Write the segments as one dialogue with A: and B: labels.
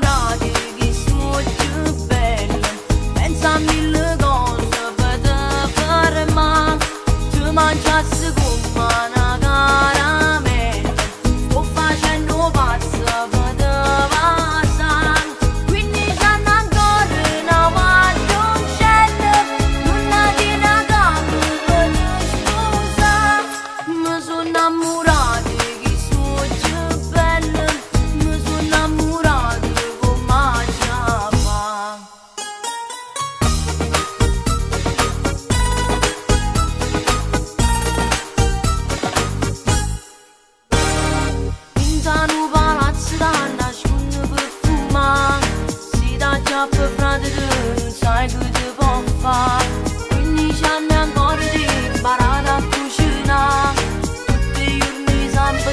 A: innamorati che sono più belli, pensa a mille cose per te fermare, ti mangiassi come una caramella, sto facendo pazza per te passare, 15 anni ancora una guardoncella, non la tiene a capo per te sposare, mi sono innamorati che sono più belli, mi sono innamorati come ciapa. Pintano palazzi da nascono per fumare, si dà già per fratello, sai che ti può fare, 15 anni ancora ti imparare a cucinare, tutti i giorni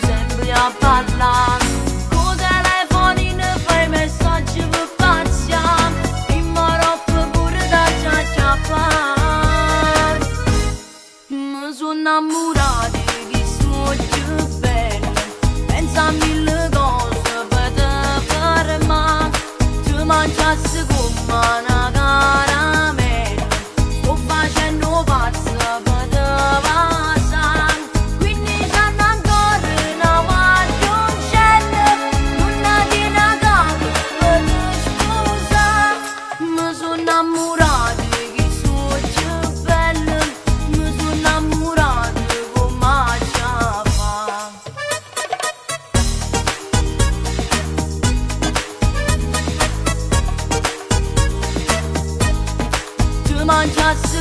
A: sempre a parlare, con telefonino fai messaggi per pazziare, prima roba pure da ciacciapare, mi sono innamorati che sono più belli, pensa a mille cose per te fermare, ti mangiassi come una caramella, sto facendo pazza per te passare, 15 anni ancora una guardoncella, non la tiene a capo per te sposare, mi sono innamorati che sono più belli, mi sono innamorati come ciapa. Ti mangiassi